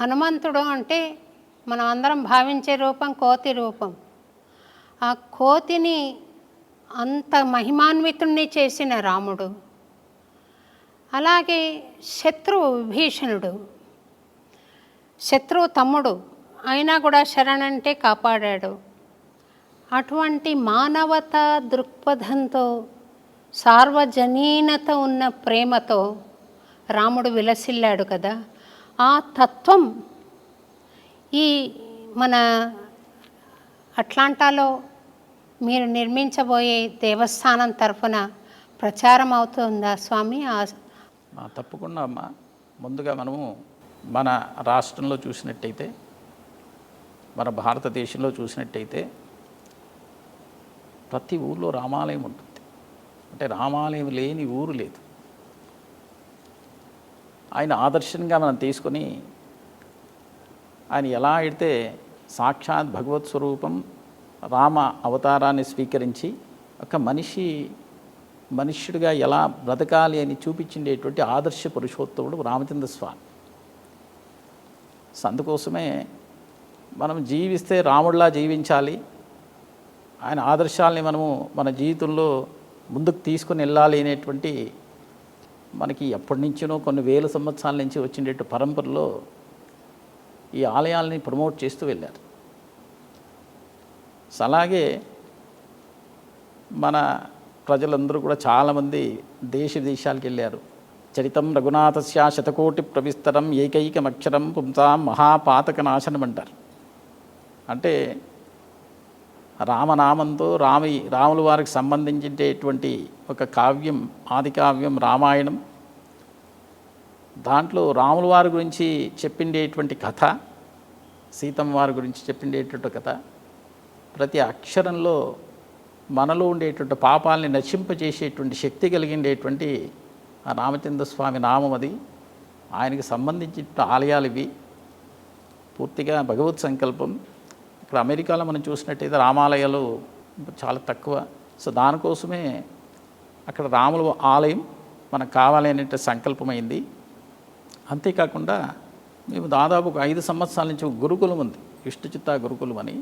హనుమంతుడు అంటే మనం అందరం భావించే రూపం కోతి రూపం. ఆ కోతిని అంత మహిమాన్వితుణ్ణి చేసిన రాముడు. అలాగే శత్రువు విభీషణుడు, శత్రువు తమ్ముడు అయినా కూడా శరణంటే కాపాడాడు. అటువంటి మానవతా దృక్పథంతో, సార్వజనీనత ఉన్న ప్రేమతో రాముడు విలసిల్లాడు కదా. ఆ తత్వం ఈ మన అట్లాంటాలో మీరు నిర్మించబోయే దేవస్థానం తరఫున ప్రచారం అవుతుందా స్వామి? తప్పకుండా అమ్మా. ముందుగా మనము మన రాష్ట్రంలో చూసినట్టయితే, మన భారతదేశంలో చూసినట్టయితే ప్రతి ఊళ్ళో రామాలయం ఉంటుంది. అంటే రామాలయం లేని ఊరు లేదు. ఆయన ఆదర్శంగా మనం తీసుకొని ఆయన ఎలా అయితే సాక్షాత్ భగవత్ స్వరూపం రామ అవతారాన్ని స్వీకరించి ఒక మనుష్యుడిగా ఎలా బ్రతకాలి అని చూపించేటువంటి ఆదర్శ పురుషోత్తముడు రామచంద్ర స్వామి. అందుకోసమే మనం జీవిస్తే రాముడిలా జీవించాలి, ఆయన ఆదర్శాలని మనము మన జీవితంలో ముందుకు తీసుకుని వెళ్ళాలి అనేటువంటి మనకి ఎప్పటి నుంచినో కొన్ని వేల సంవత్సరాల నుంచి వచ్చినట్టు పరంపరలో ఈ ఆలయాల్ని ప్రమోట్ చేస్తూ వెళ్ళారు. అలాగే మన ప్రజలందరూ కూడా చాలామంది దేశాలకు వెళ్ళారు. చరితం రఘునాథస్య శతకోటి ప్రవిస్తరం ఏకైకమక్షరం పుంసాం మహాపాతక నాశనం అంటారు. అంటే రామనామంతో రాముల వారికి సంబంధించేటువంటి ఒక కావ్యం, ఆది కావ్యం రామాయణం. దాంట్లో రాముల వారి గురించి చెప్పిండేటువంటి కథ, సీతమ్మ వారి గురించి చెప్పిండేటువంటి కథ, ప్రతి అక్షరంలో మనలో ఉండేటువంటి పాపాలని నశింపజేసేటువంటి శక్తి కలిగిండేటువంటి ఆ రామచంద్ర స్వామి నామం అది. ఆయనకి సంబంధించిన ఆలయాలు ఇవి. పూర్తిగా భగవత్ సంకల్పం. ఇక్కడ అమెరికాలో మనం చూసినట్టయితే రామాలయాలు చాలా తక్కువ. సో దానికోసమే అక్కడ రాముల ఆలయం మనకు కావాలి అనే సంకల్పమైంది. అంతేకాకుండా మేము దాదాపు ఒక 5 సంవత్సరాల నుంచి గురుకులం ఉంది, విష్ణుచిత్త గురుకులం అని.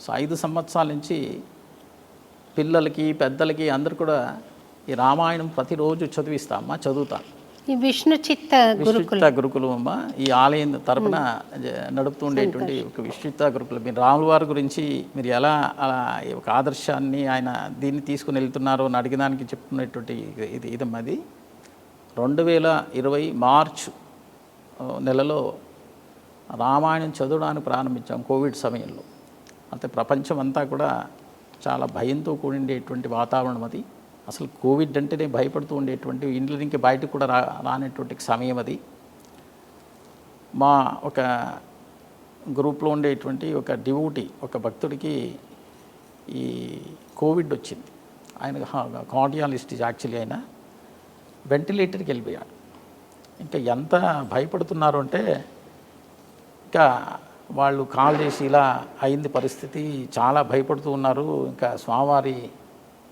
సో 5 సంవత్సరాల నుంచి పిల్లలకి పెద్దలకి అందరు కూడా ఈ రామాయణం ప్రతిరోజు చదువుతాను. ఈ విష్ణుచిత్త గురుకులం అమ్మ ఈ ఆలయం తరపున నడుపుతూ ఉండేటువంటి ఒక విష్ణుచిత్త గురుకులం. మీరు రాముల వారి గురించి మీరు ఎలా అలా ఒక ఆదర్శాన్ని ఆయన దీన్ని తీసుకుని వెళ్తున్నారో అని అడిగడానికి చెప్తున్నటువంటి ఇదమ్మా. అది 2020 మార్చ్ నెలలో రామాయణం చదవడానికి ప్రారంభించాం కోవిడ్ సమయంలో. అంటే ప్రపంచం అంతా కూడా చాలా భయంతో కూడిండేటువంటి వాతావరణం అది. అసలు కోవిడ్ అంటేనే భయపడుతూ ఉండేటువంటి, ఇంట్లో నుంచి బయటకు కూడా రానటువంటి సమయం అది. మా ఒక గ్రూప్లో ఉండేటువంటి ఒక డివోటీ, ఒక భక్తుడికి ఈ కోవిడ్ వచ్చింది. ఆయన కార్డియాలజిస్ట్ యాక్చువల్లీ. ఆయన వెంటిలేటర్కి వెళ్ళిపోయాడు. ఇంకా ఎంత భయపడుతున్నారు అంటే, ఇంకా వాళ్ళు కాల్ చేసి ఇలా అయింది పరిస్థితి, చాలా భయపడుతూ ఉన్నారు, ఇంకా స్వామివారి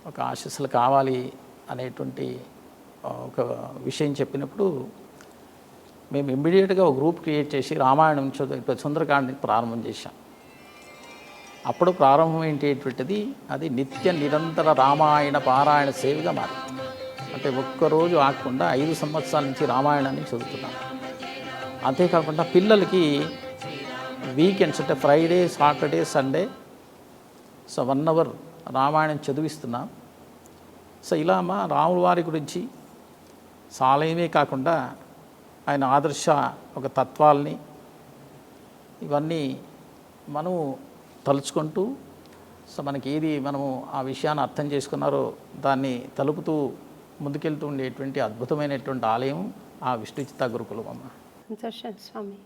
ఒక ఆశీస్సులు కావాలి అనేటువంటి ఒక విషయం చెప్పినప్పుడు మేము ఇమ్మీడియట్గా ఒక గ్రూప్ క్రియేట్ చేసి రామాయణం సుందరకాండని ప్రారంభం చేశాం. అప్పుడు ప్రారంభం ఏంటేటువంటిది అది నిత్య నిరంతర రామాయణ పారాయణ సేవగా మారింది. అంటే ఒక్కరోజు ఆగకుండా 5 సంవత్సరాల నుంచి రామాయణాన్ని చదువుతున్నాం. అంతేకాకుండా పిల్లలకి వీకెండ్స్ అంటే Friday, Saturday, Sunday so 1 hour Ramayanam చదివిస్తున్నాం. సో ఇలా మా రాముల వారి గురించి ఆలయమే కాకుండా ఆయన ఆదర్శ ఒక తత్వాల్ని ఇవన్నీ మనము తలుచుకుంటూ, సో మనకి ఏది మనము ఆ విషయాన్ని అర్థం చేసుకున్నారో దాన్ని తలుపుతూ ముందుకెళ్తూ ఉండేటువంటి అద్భుతమైనటువంటి ఆలయం ఆ విష్ణుచిత్త గురుకులం అమ్మ. సంతోషం స్వామి.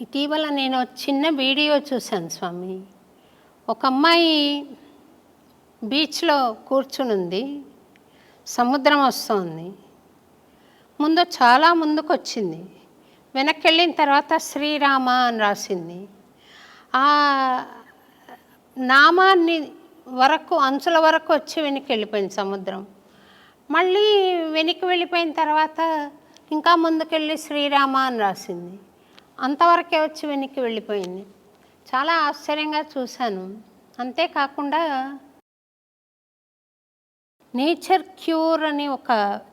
ఇటీవల నేను చిన్న వీడియో చూశాను స్వామి. ఒక అమ్మాయి బీచ్లో కూర్చునుంది, సముద్రం వస్తుంది. చాలా ముందుకు వచ్చింది. వెనక్కి వెళ్ళిన తర్వాత శ్రీరామ అని రాసింది. ఆ నామాన్ని అంచుల వరకు వచ్చి వెనక్కి వెళ్ళిపోయింది సముద్రం. మళ్ళీ వెనక్కి వెళ్ళిపోయిన తర్వాత ఇంకా ముందుకెళ్ళి శ్రీరామ అని రాసింది. అంతవరకే వచ్చి వెనక్కి వెళ్ళిపోయింది. చాలా ఆశ్చర్యంగా చూశాను. అంతేకాకుండా నేచర్ క్యూర్ అని ఒక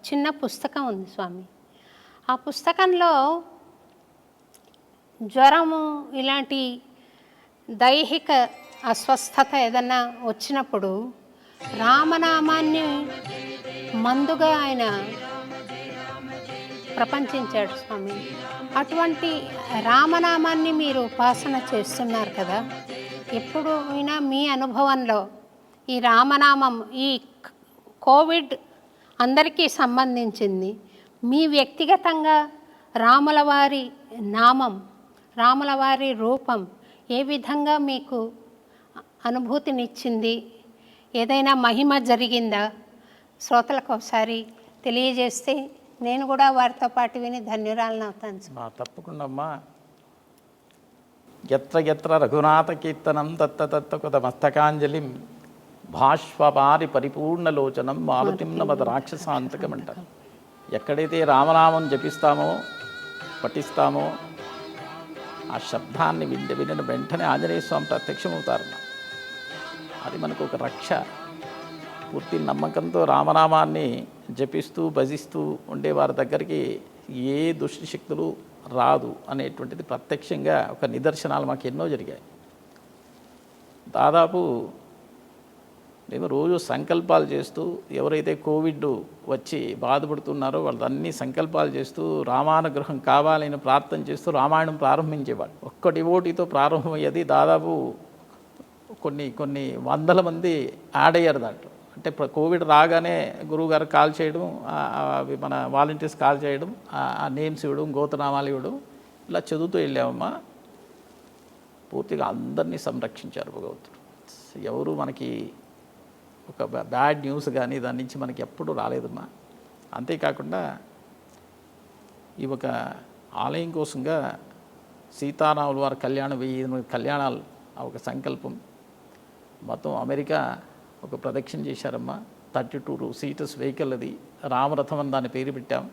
చిన్న పుస్తకం ఉంది స్వామి. ఆ పుస్తకంలో జ్వరము ఇలాంటి దైహిక అస్వస్థత ఏదన్నా వచ్చినప్పుడు రామనామాన్ని మందుగా ఆయన ప్రపంచించాడు స్వామి. అటువంటి రామనామాన్ని మీరు ఉపాసన చేస్తున్నారు కదా, ఎప్పుడు అయినా మీ అనుభవంలో ఈ రామనామం, ఈ కోవిడ్ అందరికీ సంబంధించింది, మీ వ్యక్తిగతంగా రాములవారి నామం, రాములవారి రూపం ఏ విధంగా మీకు అనుభూతినిచ్చింది, ఏదైనా మహిమ జరిగిందా శ్రోతలకు ఒకసారి తెలియజేస్తే నేను కూడా వారితో పాటు విని ధన్యురాలను అవుతాను. తప్పకుండా అమ్మా. ఎత్ర ఎత్ర రఘునాథ కీర్తనం తత్త తత్త కొత మస్తకాంజలిం భాష్వపారి పరిపూర్ణలోచనం మారుతిన్నమద రాక్షసాంతకం అంటారు. ఎక్కడైతే రామనామం జపిస్తామో పఠిస్తామో ఆ శబ్దాన్ని వినిన వెంటనే ఆంజనేయ స్వామి ప్రత్యక్షమవుతారు. అది మనకు ఒక రక్ష. పూర్తి నమ్మకంతో రామనామాన్ని జపిస్తూ భజిస్తూ ఉండే వారి దగ్గరికి ఏ దుష్టి శక్తులు రాదు అనేటువంటిది ప్రత్యక్షంగా ఒక నిదర్శనాలు మాకు ఎన్నో జరిగాయి. దాదాపు మేము రోజు సంకల్పాలు చేస్తూ, ఎవరైతే కోవిడ్ వచ్చి బాధపడుతున్నారో వాళ్ళన్నీ సంకల్పాలు చేస్తూ రామానుగ్రహం కావాలని ప్రార్థన చేస్తూ రామాయణం ప్రారంభించేవాడు. ఒక్క డివోటీతో ప్రారంభమయ్యేది. దాదాపు కొన్ని వందల మంది యాడ్ అయ్యారు దాంట్లో. అంటే కోవిడ్ రాగానే గురువుగారు కాల్ చేయడం, మన వాలంటీర్స్ కాల్ చేయడం, ఆ నేమ్స్ ఇవ్వడం, గోత్రనామాలు ఇవ్వడం, ఇలా చదువుతూ వెళ్ళామమ్మా. పూర్తిగా అందరినీ సంరక్షించారు భగవంతుడు. ఎవరు మనకి ఒక బ్యాడ్ న్యూస్ కానీ దాని నుంచి మనకి ఎప్పుడూ రాలేదమ్మా. అంతేకాకుండా ఈ ఒక ఆలయం కోసంగా సీతారాముల వారి కళ్యాణం 1000 కళ్యాణాలు ఒక సంకల్పం. మొత్తం అమెరికా ఒక ప్రదక్షిణ చేశారమ్మా. 32 సీటర్స్ వెహికల్ అది. రామరథం అని దాని పేరు పెట్టాం.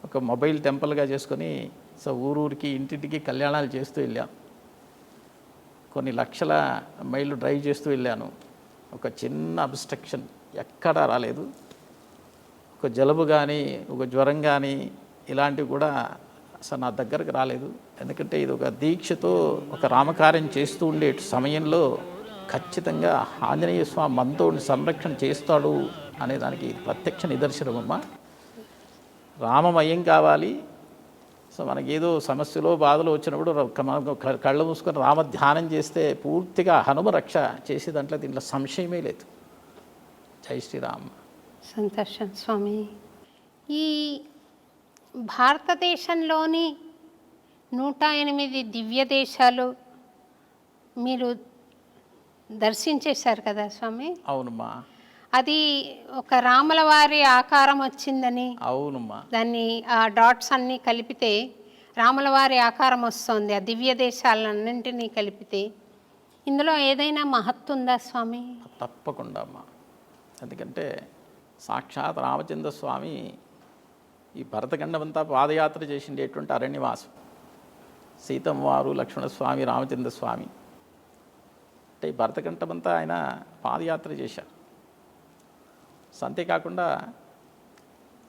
ఒక మొబైల్ టెంపుల్గా చేసుకొని ఊరూరికి ఇంటింటికి కళ్యాణాలు చేస్తూ వెళ్ళాం. కొన్ని లక్షల మైళ్ళు డ్రైవ్ చేస్తూ వెళ్ళాను. ఒక చిన్న అబ్స్ట్రక్షన్ ఎక్కడా రాలేదు. ఒక జలుబు కానీ ఒక జ్వరం కానీ ఇలాంటివి కూడా అసలు నా దగ్గరకు రాలేదు. ఎందుకంటే ఇది ఒక దీక్షతో ఒక రామకార్యం చేస్తూ ఉండే సమయంలో ఖచ్చితంగా ఆంజనేయ స్వామి మనతో సంరక్షణ చేస్తాడు అనే దానికి ప్రత్యక్ష నిదర్శనమమ్మా. రామమయం కావాలి. మనకేదో సమస్యలో బాధలు వచ్చినప్పుడు కళ్ళు మూసుకొని రామ ధ్యానం చేస్తే పూర్తిగా హనుమ రక్ష చేసే దీంట్లో సంశయమే లేదు. జై శ్రీరామ్. సంతోషం స్వామి. ఈ భారతదేశంలోని 108 దివ్య దేశాలు మీరు దర్శించేశారు కదా స్వామి? అవునమ్మా. అది ఒక రాముల వారి ఆకారం వచ్చిందని, అవునమ్మా, దాన్ని ఆ డాట్స్ అన్నీ కలిపితే రాముల వారి ఆకారం వస్తుంది. ఆ దివ్య దేశాలన్నింటినీ కలిపితే ఇందులో ఏదైనా మహత్తు ఉందా స్వామి? తప్పకుండా అమ్మా. ఎందుకంటే సాక్షాత్ రామచంద్ర స్వామి ఈ భరతఖండం అంతా పాదయాత్ర చేసిండేటువంటి అరణ్యవాసం. సీతమ్మ వారు, లక్ష్మణస్వామి, రామచంద్ర స్వామి అంటే ఈ భరతఖండం అంతా ఆయన పాదయాత్ర చేశారు. అంతేకాకుండా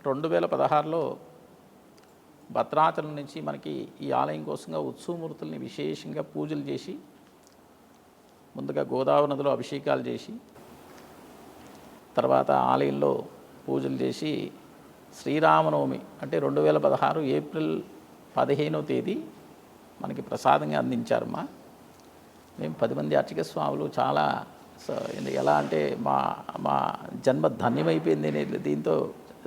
2016లో భద్రాచలం నుంచి మనకి ఈ ఆలయం కోసంగా ఉత్సవమూర్తుల్ని విశేషంగా పూజలు చేసి, ముందుగా గోదావరి నదిలో అభిషేకాలు చేసి, తర్వాత ఆలయంలో పూజలు చేసి శ్రీరామనవమి అంటే 2016 ఏప్రిల్ 15వ తేదీ మనకి ప్రసాదంగా అందించారమ్మా. మేము 10 మంది అర్చక స్వాములు చాలా ఎలా అంటే మా జన్మ ధన్యమైపోయింది అనే దీంతో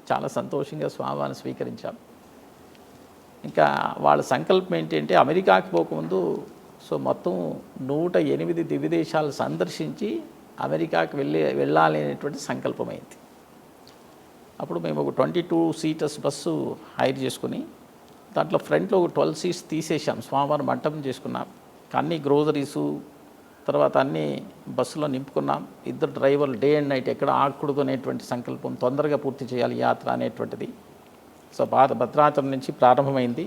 చాలా సంతోషంగా స్వామివారిని స్వీకరించాం. ఇంకా వాళ్ళ సంకల్పం ఏంటంటే అమెరికాకి పోకముందు మొత్తం 108 దివ్య దేశాలు సందర్శించి అమెరికాకి వెళ్ళాలి అనేటువంటి సంకల్పమైంది. అప్పుడు మేము ఒక 22 సీటర్స్ బస్సు హైర్ చేసుకుని దాంట్లో ఫ్రంట్లో ఒక 12 సీట్స్ తీసేసాం. స్వామివారి మంటపం చేసుకున్నాం. అన్ని గ్రోసరీసు తర్వాత అన్నీ బస్సులో నింపుకున్నాం. 2 డ్రైవర్లు డే అండ్ నైట్ ఎక్కడ ఆగకూడదు అనేటువంటి సంకల్పం, తొందరగా పూర్తి చేయాలి యాత్ర అనేటువంటిది. భద్రాచలం నుంచి ప్రారంభమైంది.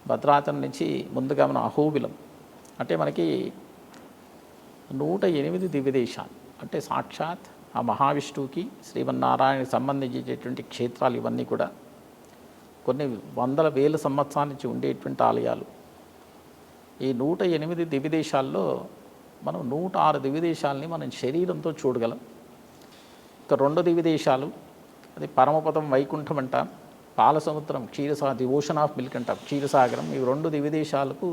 భద్రాచలం నుంచి ముందుగా మనం అహోబిలం అంటే మనకి 108 దివ్యదేశాలు అంటే సాక్షాత్ ఆ మహావిష్ణువుకి శ్రీమన్నారాయణకి సంబంధించేటువంటి క్షేత్రాలు ఇవన్నీ కూడా కొన్ని వందల వేల సంవత్సరాల నుంచి ఉండేటువంటి ఆలయాలు. ఈ 108 దివ్యదేశాల్లో మనం 106 దివ్యదేశాలని మనం శరీరంతో చూడగలం. ఇక 2 దివ్యదేశాలు అది పరమపదం వైకుంఠం అంటాం, పాలసముద్రం ది ఓషన్ ఆఫ్ మిల్క్ అంటాం క్షీరసాగరం. ఈ 2 దివ్యదేశాలకు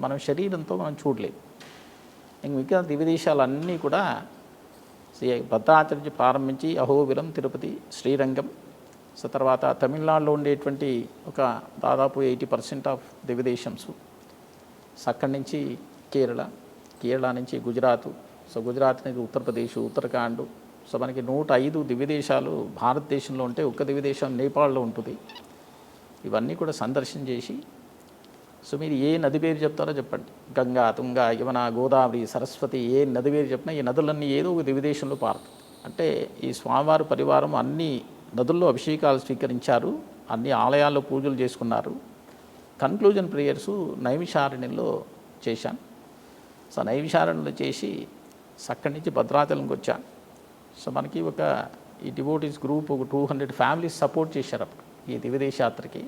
మనం శరీరంతో మనం చూడలేము. ఇంక మిగతా దివ్యదేశాలన్నీ కూడా భద్రాచలం నుంచి ప్రారంభించి అహోబిలం, తిరుపతి, శ్రీరంగం, సో తర్వాత తమిళనాడులో ఉండేటువంటి ఒక దాదాపు 80% ఆఫ్ దివ్యదేశంస్, అక్కడి నుంచి కేరళ నుంచి గుజరాత్, సో గుజరాత్ నుంచి ఉత్తరప్రదేశ్, ఉత్తరాఖండ్, సో మనకి 105 దివ్యదేశాలు భారతదేశంలో ఉంటే ఒక్క దివ్యదేశం నేపాల్లో ఉంటుంది. ఇవన్నీ కూడా సందర్శన చేసి, సో మీరు ఏ నది పేరు చెప్తారో చెప్పండి, గంగా, తుంగ, యమున, గోదావరి, సరస్వతి, ఏ నది పేరు చెప్పినా ఈ నదులన్నీ ఏదో ఒక దివ్యదేశంలో పారుతాయి. అంటే ఈ స్వామివారి పరివారం అన్ని నదుల్లో అభిషేకాలు స్వీకరించారు, అన్ని ఆలయాల్లో పూజలు చేసుకున్నారు. కన్క్లూజన్ ప్రేయర్సు నైమిషారణ్యంలో చేశాను. సో నైమిషారణ్యంలో చేసి అక్కడి నుంచి భద్రాచలంకి వచ్చాను. సో మనకి ఈ డివోటీస్ గ్రూప్ ఒక 200 ఫ్యామిలీస్ సపోర్ట్ చేశారు అప్పుడు ఈ దివ్యదేశ యాత్రకి.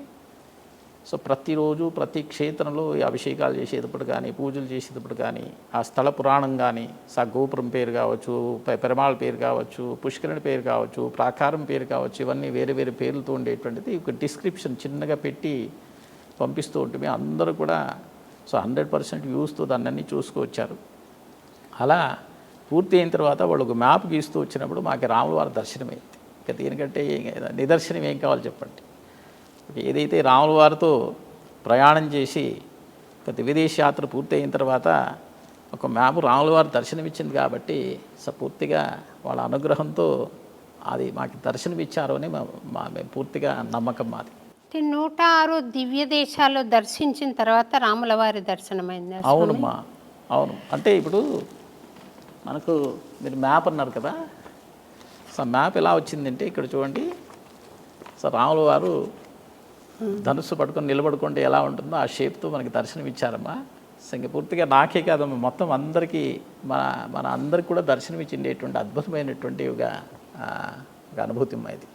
సో ప్రతిరోజు ప్రతి క్షేత్రంలో ఈ అభిషేకాలు చేసేటప్పుడు కానీ, పూజలు చేసేటప్పుడు కానీ, ఆ స్థల పురాణం కానీ, గోపురం పేరు కావచ్చు, పెరమాళ్ పేరు కావచ్చు, పుష్కరుని పేరు కావచ్చు, ప్రాకారం పేరు కావచ్చు, ఇవన్నీ వేరే వేరే పేర్లతో ఉండేటువంటిది ఒక డిస్క్రిప్షన్ చిన్నగా పెట్టి పంపిస్తూ ఉంటుంది. అందరూ కూడా సో 100% వ్యూస్తో దాన్ని చూసుకొచ్చారు. అలా పూర్తి అయిన తర్వాత వాళ్ళు ఒక మ్యాప్ గీస్తూ వచ్చినప్పుడు మాకు రాములవారి దర్శనమైంది. ఇక దీనికంటే నిదర్శనం ఏం కావాలి చెప్పండి. ఏదైతే రాములవారితో ప్రయాణం చేసి దివ్యదేశ యాత్ర పూర్తి అయిన తర్వాత ఒక మ్యాప్ రాములవారి దర్శనం ఇచ్చింది కాబట్టి సో పూర్తిగా వాళ్ళ అనుగ్రహంతో అది మాకు దర్శనం ఇచ్చారు అని మేము పూర్తిగా నమ్మకం మాది. 106 దివ్య దేశాలు దర్శించిన తర్వాత రాములవారి దర్శనమైంది. అవునమ్మా, అవును. అంటే ఇప్పుడు మనకు మీరు మ్యాప్ అన్నారు కదా, సో మ్యాప్ ఎలా వచ్చిందంటే ఇక్కడ చూడండి, సో రాములవారు ధనుస్సు పట్టుకొని నిలబడుకుంటే ఎలా ఉంటుందో ఆ షేప్తో మనకి దర్శనం ఇచ్చారమ్మా. సో ఇంక పూర్తిగా నాకే కాదమ్మా, మొత్తం అందరికీ మన అందరికి కూడా దర్శనం ఇచ్చిండేటువంటి అద్భుతమైనటువంటి ఒక అనుభూతి అమ్మా ఇది.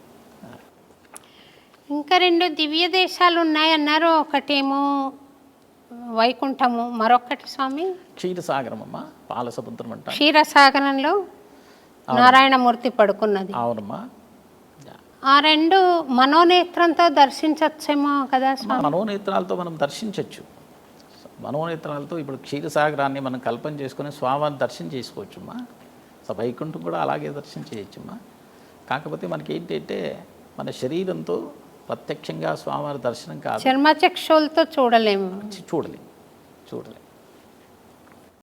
ఇంకా 2 దివ్య దేశాలు ఉన్నాయన్నారు. ఒకటేమో వైకుంఠము, మరొకటి స్వామి క్షీరసాగరం అమ్మ, పాలసముద్రం అంట. క్షీరసాగరంలో నారాయణమూర్తి పడుకున్నది. అవునమ్మా. ఆ 2 మనోనేత్రంతో దర్శించవచ్చేమో కదా స్వామి. మనోనేత్రాలతో మనం దర్శించవచ్చు. మనోనేత్రాలతో ఇప్పుడు క్షీరసాగరాన్ని మనం కల్పన చేసుకుని స్వామివారిని దర్శనం చేసుకోవచ్చుమ్మా. సో వైకుంఠం కూడా అలాగే దర్శనం చేయొచ్చుమ్మా. కాకపోతే మనకి ఏంటంటే మన శరీరంతో ప్రత్యక్షంగా స్వామివారి దర్శనం కాదు, చర్మచక్షులతో చూడలేము. చూడలేము.